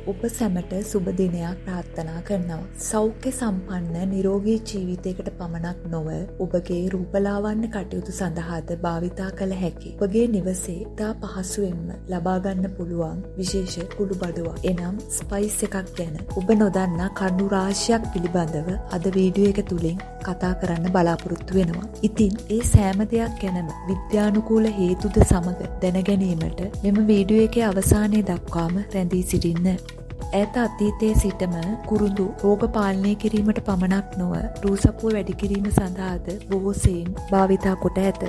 ඔබ සැමට සුබ දිනයක් ප්‍රාර්ථනා කරනවා. සෞඛ්‍ය සම්පන්න නිරෝගී ජීවිතයකට පමණක් නොව ඔබගේ රූපලාවන්‍ය කටයුතු සඳහාද භාවිතා කළ හැකි. ඔබගේ නිවසේ ඉතා පහසුවෙන්ම ලබා ගන්න පුළුවන් විශේෂ කුළුබඩුවක්. එනම් ස්පයිස් එකක් ගැන ඔබ නොදන්නා කරුණු රාශියක් පිළිබඳව අද වීඩියෝ එක තුලින් කතා කරන්න බලාපොරොත්තු වෙනවා. ඉතින් ඒ සෑම දෙයක් ගැනම විද්‍යානුකූල හේතුද සමග දැන ගැනීමට මෙම වීඩියෝ එකේ අවසානයේ දක්වාම රැඳී සිටින්න. ඈත අතීතයේ සිටම කුරුඳු රෝග පාලනය කිරීමට පමණක් නොව රූසපුව වැඩි කිරීම සඳහාද බොහෝ සෙයින් භාවිතා කොට ඇත.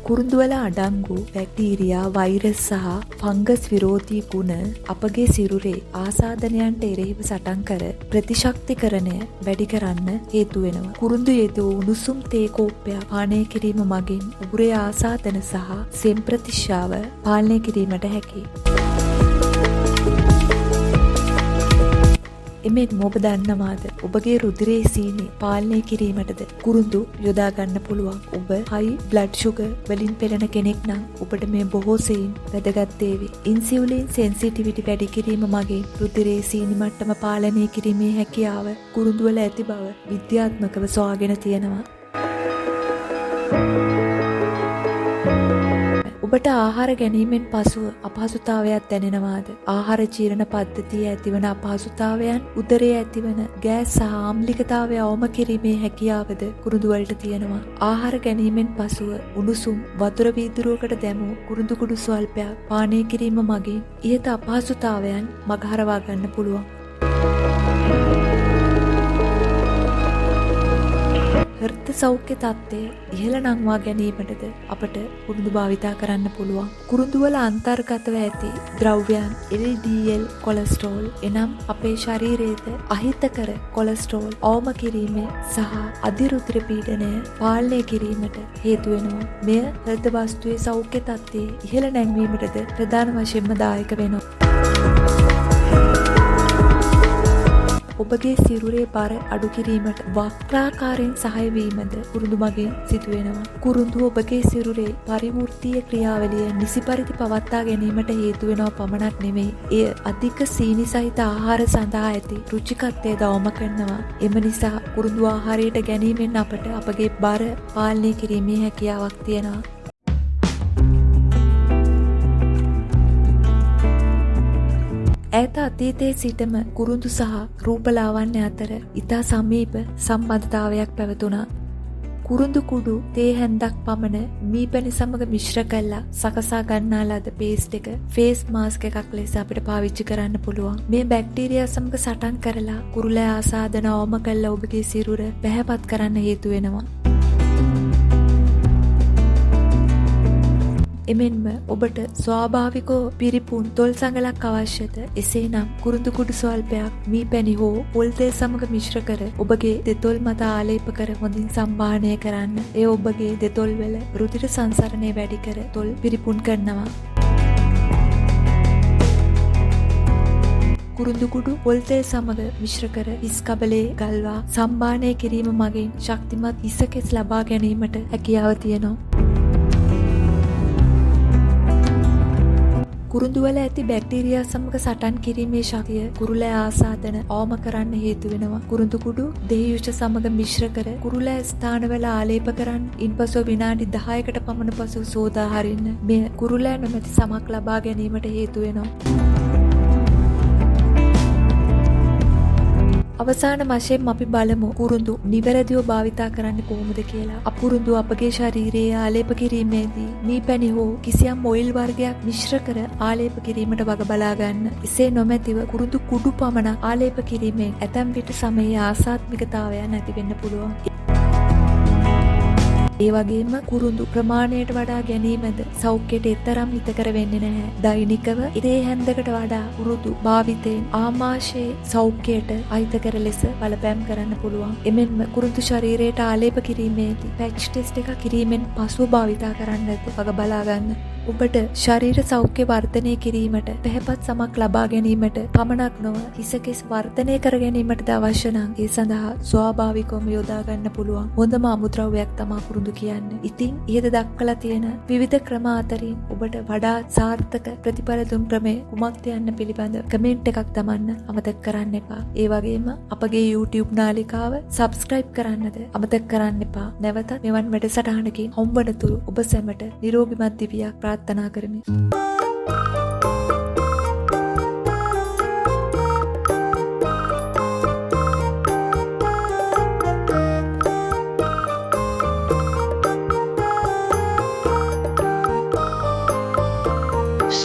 කුරුඳුවල අඩංගු බැක්ටීරියා, වෛරස් සහ ෆංගස් විරෝධී ගුණ අපගේ සිරුරේ ආසාදනයන්ට එරෙහිව සටන් කර ප්‍රතිශක්තිකරණය වැඩි කරන්න හේතු වෙනවා. කුරුඳු යෙදූ උණුසුම් තේ කෝප්පයක් පානය කිරීම මගින් උගුරේ ආසාදන සහ සෙම් ප්‍රතිශ්‍යාව පාලනය කිරීමට හැකියි. එමෙන්ම ඔබ දන්නවාද ඔබගේ රුධිරයේ සීනි පාලනය කිරීමටද කුරුඳු යොදා ගන්න පුළුවන්. ඔබ හයි බ්ලඩ් ෂුගර් වලින් පෙළෙන කෙනෙක් නම් ඔබට මේ බොහෝ සෙයින් වැදගත් වේවි. ඉන්සියුලින් සෙන්සිටිවිටි වැඩි කිරීම මගින් රුධිරයේ සීනි මට්ටම පාලනය කිරීමේ හැකියාව කුරුඳු වල ඇති බව විද්‍යාත්මකව සොයාගෙන තියෙනවා. ඔබට ආහාර ගැනීමෙන් පසුව අපහසුතාවයක් දැනෙනවාද? ආහාර ජීර්ණ පද්ධතියේ ඇතිවන අපහසුතාවයන්, උදරයේ ඇතිවන ගෑස් සහ ආම්ලිකතාවය අවම කිරීමේ හැකියාවද කුරුඳු වලට තියෙනවා. ආහාර ගැනීමෙන් පසුව උණුසුම් වතුර වීදුරුවකට දැමූ කුරුඳු කුඩු ස්වල්පයක් පානය කිරීම මගින් ඉහත අපහසුතාවයන් මගහරවා ගන්න පුළුවන්. හෘද සෞඛ්‍ය තත්ත්වය ඉහළ නංවා ගැනීමටද අපට කුරුඳු භාවිතා කරන්න පුළුවන්. කුරුඳු වල අන්තර්ගතව ඇති ද්‍රව්‍යයන් LDL කොලෙස්ටරෝල් එනම් අපේ ශරීරයේද අහිතකර කොලෙස්ටරෝල් අවම කිරීම සහ අධිරුධිර පීඩනය පාලනය කිරීමට හේතු වෙනවා. මෙය හෘද වස්තුවේ සෞඛ්‍ය තත්ත්වයේ ඉහළ නැංවීමටද ප්‍රධාන වශයෙන්ම දායක වෙනවා. ඔබගේ සිරුරේ බර අඩු කිරීමට වක්‍රාකාරයෙන් සහාය වීමද කුරුඳු මගින් සිදුවෙනවා. කුරුඳු ඔබගේ සිරුරේ පරිවෘත්තීය ක්‍රියාවලිය නිසි පරිදි පවත්වා ගැනීමට හේතු වෙනව පමණක් නෙමෙයි. එය අධික සීනි සහිත ආහාර සඳහා ඇති රුචිකත්වය දවම කරනවා. එම නිසා කුරුඳු ආහාරයට ගැනීමෙන් අපට අපගේ බර පාලනය කිරීමේ හැකියාවක් තියෙනවා. ඈත අතීතයේ සිටම කුරුඳු සහ රූපලාවන්‍ය අතර ඉතා සමීප සම්බන්ධතාවයක් පැවතුණා. කුරුඳු කුඩු තේ හැන්දක් පමණ මීපැණි සමග මිශ්‍ර කරලා සකසා ගන්නා ලද පේස්ට් එක ෆේස් මාස්ක් එකක් ලෙස අපිට පාවිච්චි කරන්න පුළුවන්. මේ බැක්ටීරියා සමග සටන් කරලා කුරුලෑ ආසාදන අවම කළ ඔබගේ සිරුර පැහැපත් කරන්න හේතු වෙනවා. එමෙන්ම ඔබට ස්වාභාවිකව පිරිපුන් තොල් සඟලක් අවශ්‍යද? එසේනම් කුරුඳු කුඩු ස්වල්පයක් මීපැණි හෝ පොල් තෙල් සමග මිශ්‍ර කර ඔබගේ දෙතොල් මත ආලේප කර හොඳින් සම්බාහනය කරන්න. එය ඔබගේ දෙතොල් වල රුධිර සංසරණය වැඩි කර තොල් පිරිපුන් කරනවා. කුරුඳු කුඩු පොල් තෙල් සමග මිශ්‍ර කර හිස් කබලේ ගල්වා සම්බාහනය කිරීම මගින් ශක්තිමත් හිස කෙස් ලබා ගැනීමට හැකියාව තියෙනවා. කුරුඳු වල ඇති බැක්ටීරියා සමග සටන් කිරීමේ ශක්තිය කුරුලෑ ආසාදන අවම කරන්න හේතු වෙනවා. කුරුඳු කුඩු දෙහියුෂ සමග මිශ්‍ර කර කුරුලෑ ස්ථානවල ආලේප කරන්න. ඉන්පසු විනාඩි 10කට පමණ පසු සෝදා හරින්න. මෙය කුරුලෑ නොමැති සමක් ලබා ගැනීමට හේතු වෙනවා. අවසාන වශයෙන් අපි බලමු කුරුඳු නිවැරදිව භාවිතා කරන්නේ කොහොමද කියලා. අපුරුඳු අපගේ ශරීරයේ ආලේප කිරීමේදී මීපැණි හෝ කිසියම් ඔයිල් වර්ගයක් මිශ්‍ර කර ආලේප කිරීමට වග බලා ගන්න. එසේ නොමැතිව කුරුඳු කුඩු පමණක් ආලේප කිරීමෙන් ඇතැම් විට සමයේ ආසාත්මිකතාවයන් ඇති වෙන්න පුළුවන්. ඒ වගේම කුරුඳු ප්‍රමාණයට වඩා ගැනීමද සෞඛ්‍යයට එතරම් හිතකර වෙන්නේ නැහැ. දෛනිකව ඉරේ හැන්දකට වඩා කුරුඳු භාවිතයෙන් ආමාශයේ සෞඛ්‍යයට අහිතකර ලෙස බලපෑම් කරන්න පුළුවන්. එමෙන්ම කුරුඳු ශරීරයට ආලේප කිරීමේදී පැච් ටෙස්ට් එක කිරීමෙන් පසුව භාවිතා කරන්නද වග බලා ගන්න. ඔබට ශරීර සෞඛ්‍ය වර්ධනය කිරීමට පැහැපත් සමක් ලබා ගැනීමට පමණක් නොව හිසකෙස් වර්ධනය කර ගැනීමට අවශ්‍ය නම් ඒ සඳහා ස්වාභාවිකවම යොදා ගන්න පුළුවන් හොඳම අමුද්‍රව්‍යයක් තමයි කුරුඳු කියන්නේ. ඉතින් ඉහත දක්වලා තියෙන විවිධ ක්‍රම අතරින් ඔබට වඩා සාර්ථක ප්‍රතිඵල දුන් ක්‍රමය කුමක්ද යන්න පිළිබඳ කමෙන්ට් එකක් දමන්න අමතක කරන්න එපා. ඒ වගේම අපගේ YouTube නාලිකාව subscribe කරන්නද අමතක කරන්න එපා. නැවතත් මෙවන් වැඩසටහනකින් හම්බවනතුරු ඔබ සැමට නිරෝගීමත් දිවියක් ප්‍රාර්ථනා කරමි.